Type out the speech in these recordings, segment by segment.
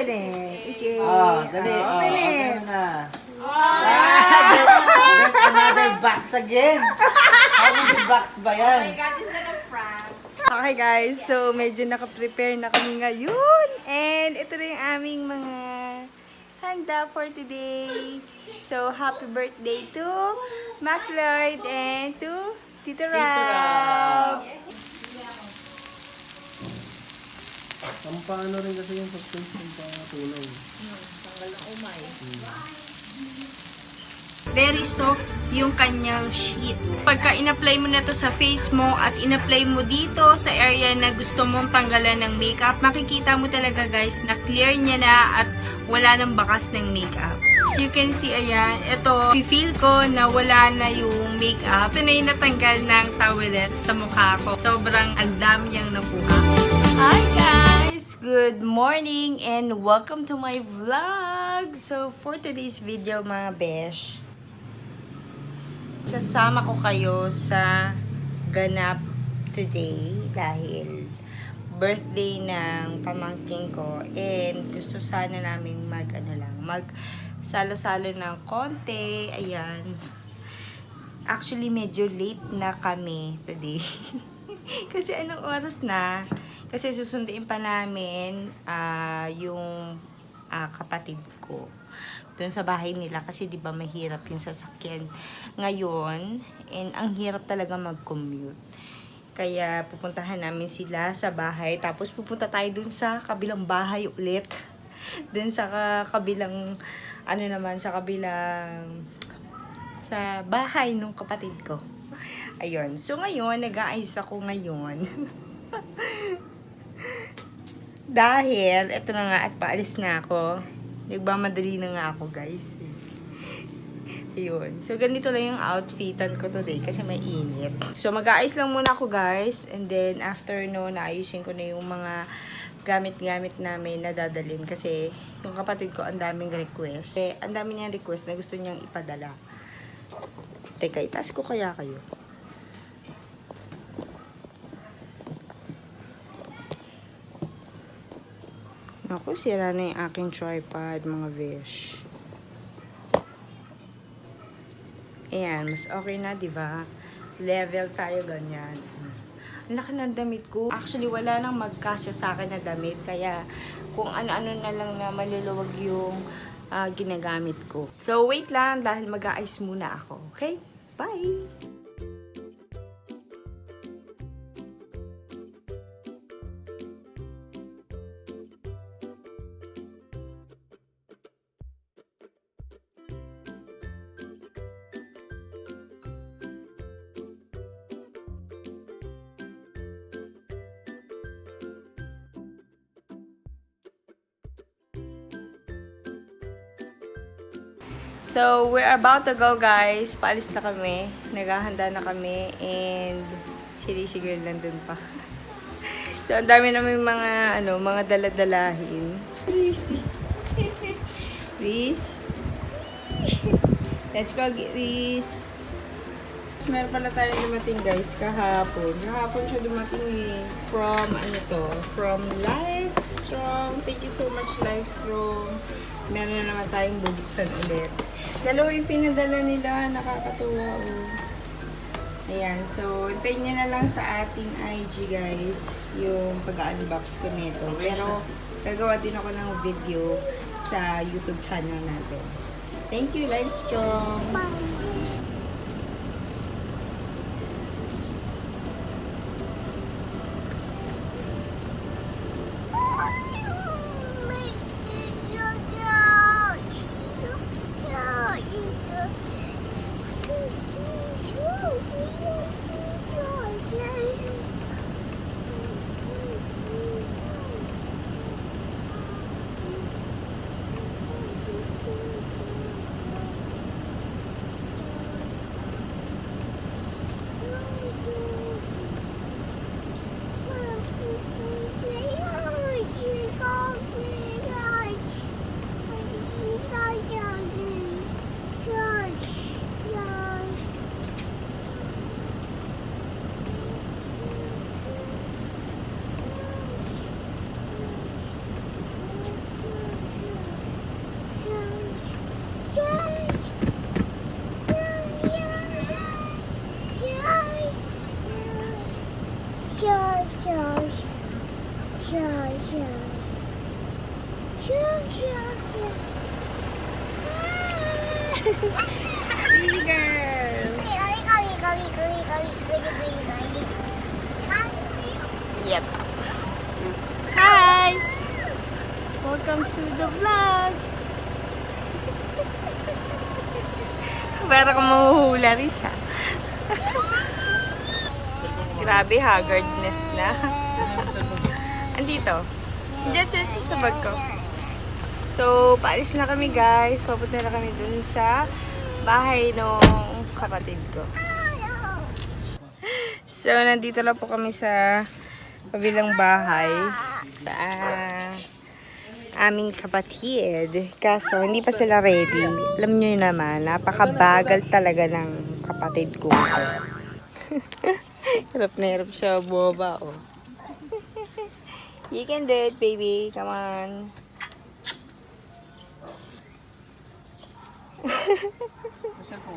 open it. Okay. Dali. Open it. Open na. There's another box again. How many box ba yan? Oh my God, is that a prank? Okay guys, so medyo naka-prepare na kami ngayon. And ito na yung aming mga handa for today. So, happy birthday to Mac Lloyd and to Tito Rab. Pampaano rin kasi yung substance ng tunay. Tanggal ng umay. Very soft yung kanyang sheet. Pagka in-apply mo na to sa face mo at in-apply mo dito sa area na gusto mong tanggalan ng makeup, makikita mo talaga guys na clear niya na at wala nang bakas ng makeup. As you can see, ayan, ito, feel ko na wala na yung makeup. Ito na yung natanggal ng towelette sa mukha ko. Sobrang ang dami niyang nakuha. Hi guys! Good morning and welcome to my vlog! So, for today's video mga besh, sasama ko kayo sa ganap today dahil birthday ng pamangking ko and gusto sana namin mag salo-salo ng konti. Ayan. Actually, medyo late na kami today. Kasi anong oras na? Kasi susunduin pa namin yung kapatid ko doon sa bahay nila kasi 'di ba mahirap yung sasakyan ngayon and ang hirap talaga mag-commute. Kaya pupuntahan namin sila sa bahay tapos pupunta tayo doon sa kabilang bahay ulit. Doon sa kabilang sa bahay ng kapatid ko. Ayun. So ngayon nag-aayos ako ngayon. Dahil eto na nga at paalis na ako. Nagmamadali na nga ako, guys. Ayun. So, ganito lang yung outfitan ko today kasi may init. So, mag-aayos lang muna ako, guys. And then, after noon, naayusin ko na yung mga gamit-gamit namin na dadalhin. Kasi, yung kapatid ko, ang daming request. Ang dami niyang request na gusto niyang ipadala. Teka, itaas ko kaya kayo. Ako, sira na yung aking tripod, mga besh. Ayan, mas okay na, diba? Level tayo, ganyan. Ang laki ng damit ko. Actually, wala nang magkasya sa akin na damit. Kaya, kung ano-ano na lang na maluluwag yung ginagamit ko. So, wait lang dahil mag-aayos muna ako. Okay? Bye! So, we're about to go, guys. Paalis na kami. Naghahanda na kami. And, si girl nandun pa. So, ang dami namin mga, mga daladalahin. Please. Please. Let's go, Reese. Meron pala tayong dumating, guys, kahapon. Kahapon siya dumating from Livestrong. Thank you so much, Livestrong. Meron na naman tayong bubuksan ulit. Dalawa yung pinadala nila, nakakatuwa. Ayan, so hintayin nyo na lang sa ating IG, guys, yung pag-unbox ko nito. Pero gagawa din ako ng video sa YouTube channel natin. Thank you, Livestrong. Busy girl. Yep. Hi! Welcome to the vlog. Para kang mahuhula, Riz, ha? Grabe, haggardness na. Andito. Just sa bag ko. So, paalis na kami, guys. Papunta na kami dun sa bahay ng kapatid ko. So, nandito na po kami sa kabilang bahay sa aming kapatid. Kaso, hindi pa sila ready. Alam nyo yun naman, napakabagal talaga ng kapatid ko. Hirap na hirap siya boba, oh. You can do it, baby. Come on. Kasi po,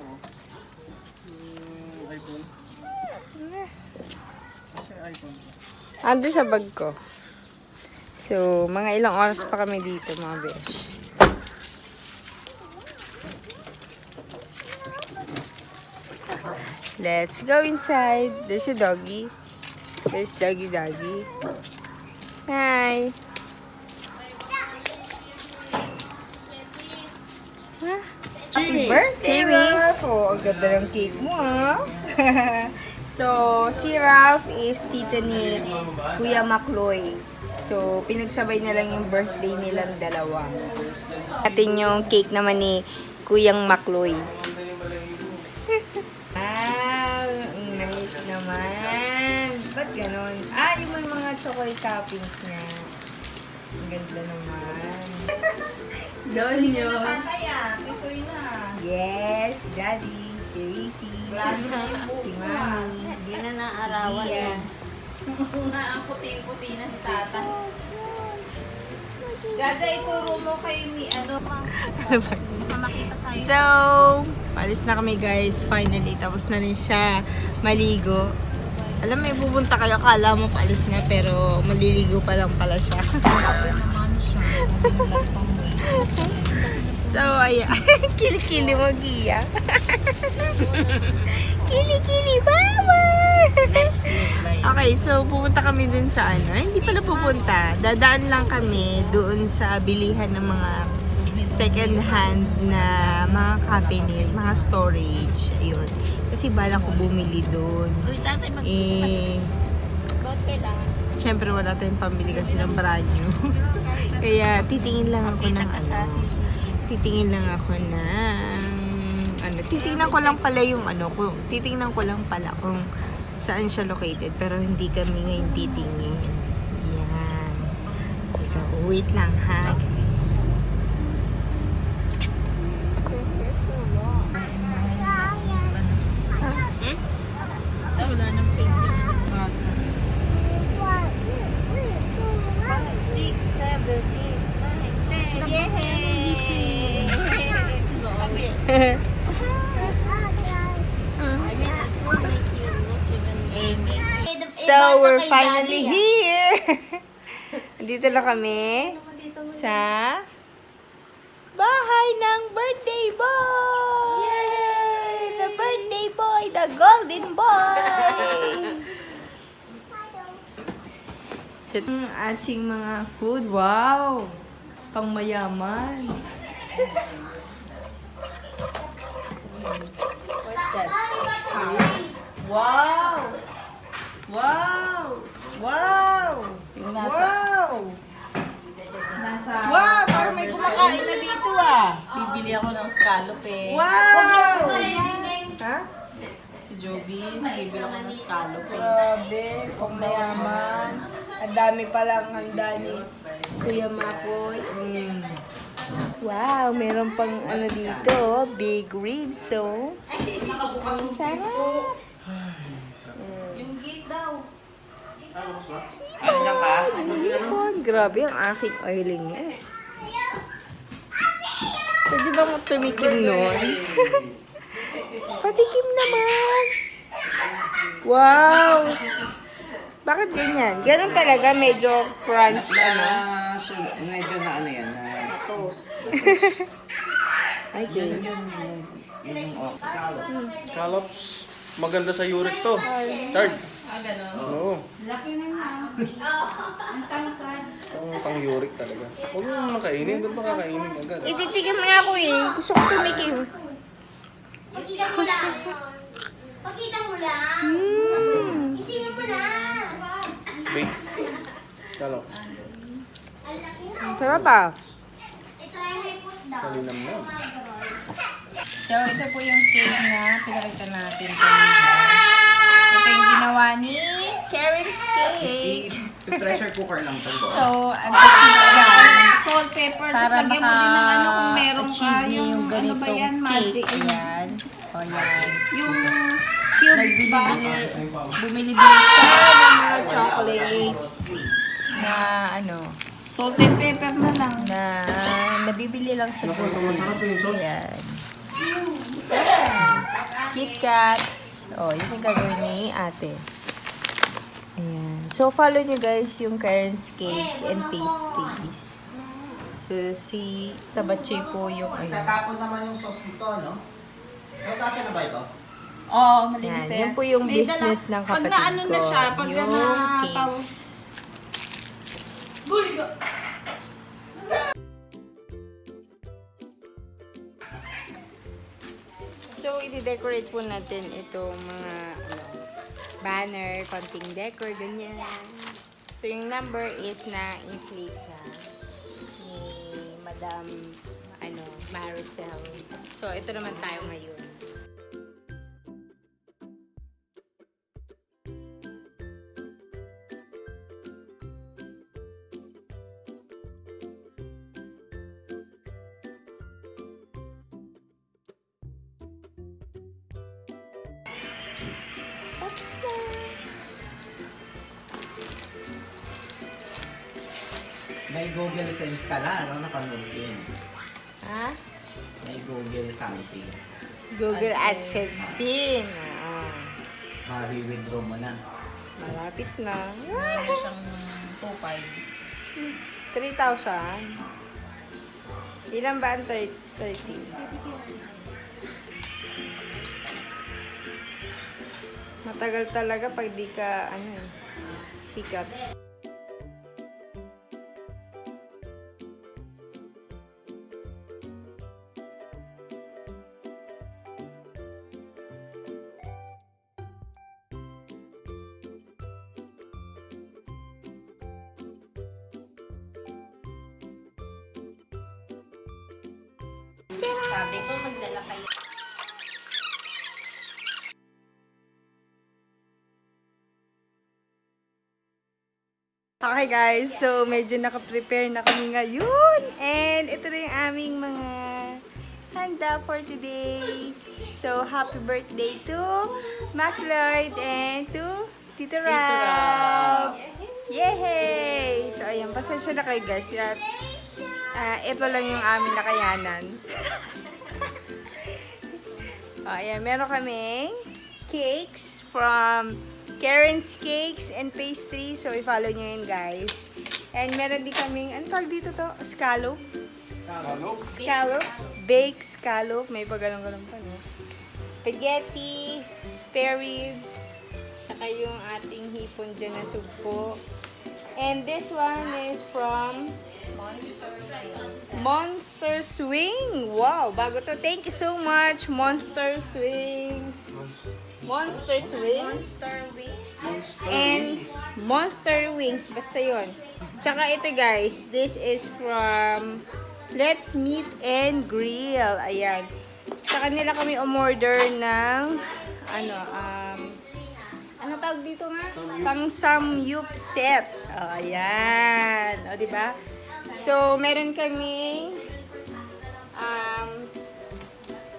iPhone. Kasi iPhone. Ando sa bag ko. So, mga ilang oras pa kami dito, mga besh. Let's go inside. There's a doggy. There's doggy. Hi. Happy birthday, Raph! Oh, ang ganda ng cake mo, ha? So, si Raph is tito ni Kuya Makloy. So, pinagsabay na lang yung birthday nilang dalawa. Atin yung cake naman ni Kuyang Makloy. Wow! Nice naman! Ba't ganon? Yung mga chocolate toppings niya. Ang ganda naman. Lolo nyo. Tisoy na. Yes, Daddy, si Rizzy, si Mami. Hindi na naarawan Iya. yan. Una ang puti-puti na si tata. Jaja, ituro mo kay mi, baka makita tayo. So, palis na kami, guys. Finally, tapos na rin siya maligo. Alam mo, pupunta kayo, kala mo paalis na, pero maliligo pa lang pala siya. Naman siya. So, ayan. Kili-kili mo, Gia. Kili-kili, mama! Okay, so pupunta kami dun sa ano. Hindi pala pupunta. Dadaan lang kami doon sa bilihan ng mga second hand na mga cabinet, mga storage. Ayun. Kasi balak ko bumili doon. Uy, tatay, mag-Christmas. Bakit kailangan? Siyempre wala tayong pambili kasi ng brand new. Kaya titingin lang ako ng titingin lang ako ng titingnan ko lang pala yung titingnan ko lang pala kung saan siya located, pero hindi kami ngayon titingin. Yan. So, wait lang, ha, guys. Wala nang painting. 6, 7, 8, 9, 10. Yay! So, we're finally here! Dito na kami sa bahay ng birthday boy! Yay! The birthday boy! The golden boy! So, ito ang ating mga food. Wow! Pang mayaman. What's that? Wow! Wow! Wow! Wow! Wow! Parang may kumakain na dito, ah! Bibili ako ng scallop eh. Wow! Ha? Si Joby, bibili ako ng scallop eh. Grabe, pang mayaman. Ang dami palang handa ni Kuya Makoy. Wow, meron pang dito, big ribs, so. Ang sarap. Yung gate daw. Ano na pa? Hipon. Grabe ang aking oiliness. Pwede ba mo tumikim nun? Patikim naman. Wow. Bakit ganyan? Ganun talaga, medyo crunch, Medyo na yan. Toast. Okay. Yun. Scallops. Maganda sa uric to. Third. Oo. Laki na nga. Ang tangkad. Ang pang-uric talaga. Huwag mo naman kainin. Doon ba kakainin agad? Ititikim mo na ako eh. Gusto ko tumikim. Pakita mo lang. Pakita mo lang. Isipin mo na. Big. Scallops. Ang laki na. Sarap ah. I-try mo i-put down. Malinam na. So, ito po yung cake na pinakita natin kanina. Ito yung ginawa ni Karen's Cake. Pressure cooker lang to. So, ang technique dyan, Salt, pepper, tapos para lagyan mo din ng ano kung meron ka. maka-achieve niyo yung Yung ano ba yan, ganitong magic. cake. Ayan. O yan. Yung cubes ba? Bumili din siya ng mga chocolates na ano, Salt and pepper na lang. na nabibili lang sa grocery. Ayan. KitKat. Oh, yun yung gagawin ni ate. Ayan. So, follow nyo guys yung Karen's Cake and Pastries. So, si Tabachoy po yung ano. Tatapon naman yung sauce nito, no? Nagkasa na ba ito? Oo, malinis Yan, na yan po yung May business ng Pag kapatid na ano na ko. siya, pag Yung na cake. tapos. Buligo! So, i-decorate po natin itong mga ano, banner, konting decor, ganyan. So, yung number is na inflate na ni Madam Maricel. So, ito naman tayo ngayon. Tapos na. May Google Sense ka na, ano? Napanood ko yun. Ha? May Google something. Google AdSense pin. Ma-withdraw mo na. Malapit na. Ano siyang 2.5. 3,000. Ilan ba ang 30? Matagal talaga pag di ka, sikat. Sabi ko, magdala kayo. Okay guys, so medyo naka-prepare na kami ngayon. And ito na yung aming mga handa for today. So, happy birthday to MacLeod and to Tito Rab. Yay! So, ayan, pasensya na kayo guys. At ito lang yung aming nakayanan. Ayan, meron kaming cakes from Karen's Cakes and Pastries. So, i-follow nyo yun, guys. And meron din kaming, ano tawag dito to? Scallop? Scallop? Baked scallop. May pag-galong-galong pa, no? Spaghetti, spare ribs, tsaka yung ating hipon dyan na sugpo. And this one is from Monster Swing. Wow, bago to. Thank you so much, Monster Swing. Monster Swing. Monster wings. And Monster Wings. Basta yun. Tsaka ito guys, this is from Let's Meet and Grill. Ayan. Sa kanila kami umorder ng ano tawag dito nga? Pang Samgyupsal. Oh, ayan. O, diba? So, meron kaming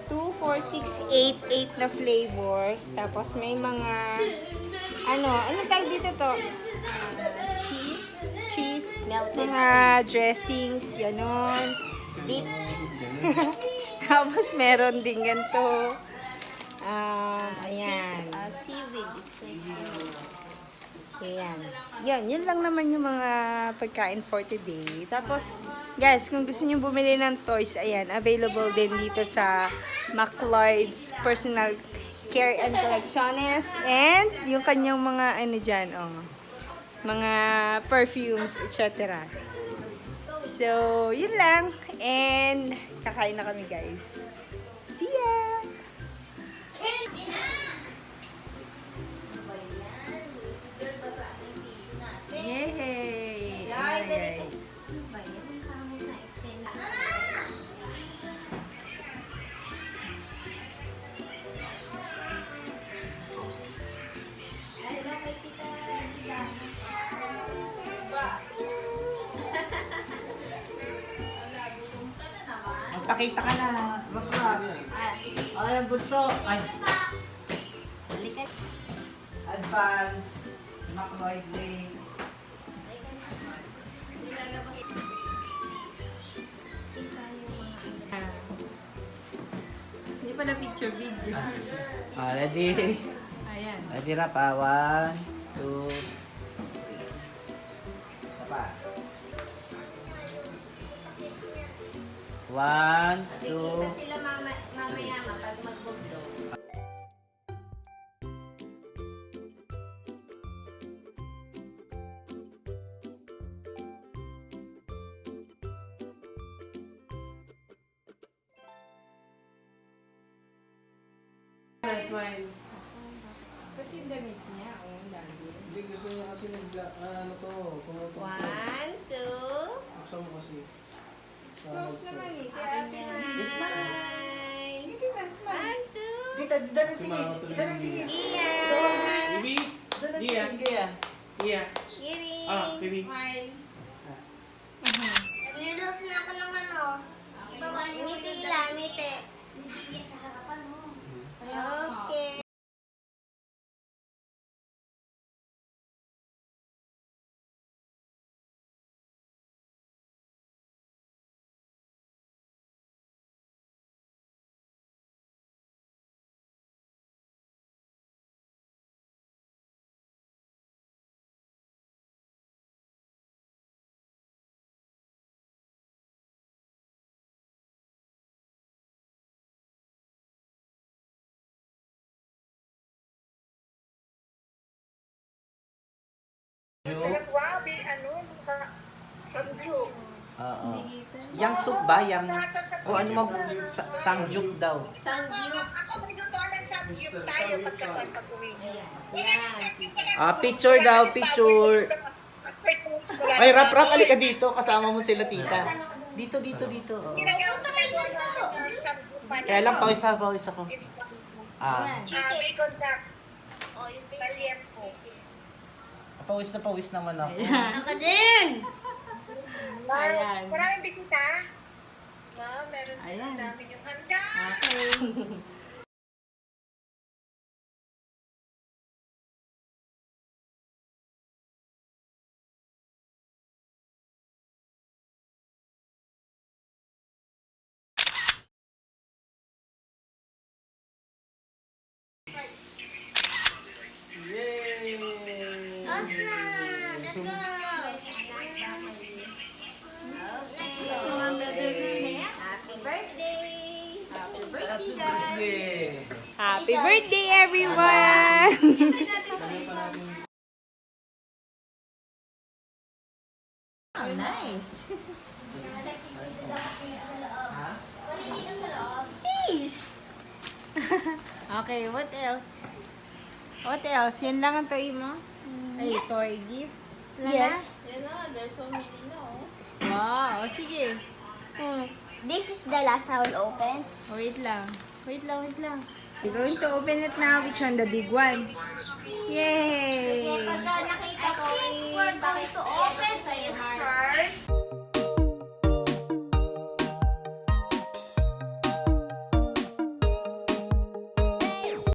2, 4, 6, 8 na flavors. Tapos may mga ano tawag dito to? Cheese, Melted mga dressings, ganon. Dip. Tapos meron din ganito. Ayan. Seaweed. It's like seaweed. Ayan. Yun lang naman yung mga pagkain for today. Tapos, guys, kung gusto nyo bumili ng toys, ayan, available din dito sa McLeod's Personal Care and Collections. And yung kanyang mga, ano dyan, mga perfumes, etc. So, yun lang. And, kakain na kami, guys. See ya! Yay! Ayan, guys. Magpakita ka na. Rap-rap. Ay, ang bunso. Ay. Advance. McLeod. Hindi pala picture video. Ready? Ayan. Ready rap ah. 1, 2, 3. Pa. 1, 2. sila mamaya pag magbuglo. Smile. Pati yung damit niya, lagi. Hindi gusto niya kasi ano to, tumutong. 1, 2, Buksan mo kasi. Close naman eh. Kaya smile. Hindi na, smile. 1, 2. Dito, dito, Si Mama tuloy dito. yung Mia. Iya. Bibi! Iya. Iya. Iya! Giri. Ah, baby. Smile. Naglulus na ako ng ano. Ngiti lang, ngiti. Okay. Oo. Yang soup ba? Yang, kung ano mo, Samgyup daw. Sangyup. Picture daw, picture. Ay, rap-rap, alika dito. Kasama mo sila, tita. Dito, dito, dito. Oo. Kaya lang, pawis ako. Pawis naman ako. Ako din! Ayan. Maraming bisita. Ma'am, meron Ayan. din namin yung handa. Okay. Tapos na! Let's go! Happy birthday! Happy birthday, guys! Happy birthday, everyone! Oh, nice. Wali dito sa loob. Peace! Okay, what else? What else? Yan lang ang toy mo? Ay, toy gift? Wala Yes. Yan na, there's so many na, oh. na? Wow, sige. This is the last I will open. Wait lang. Wait lang. We're going to open it now. Which one? The big one. Yay! Pagka nakita I ko, think we're going to open this first.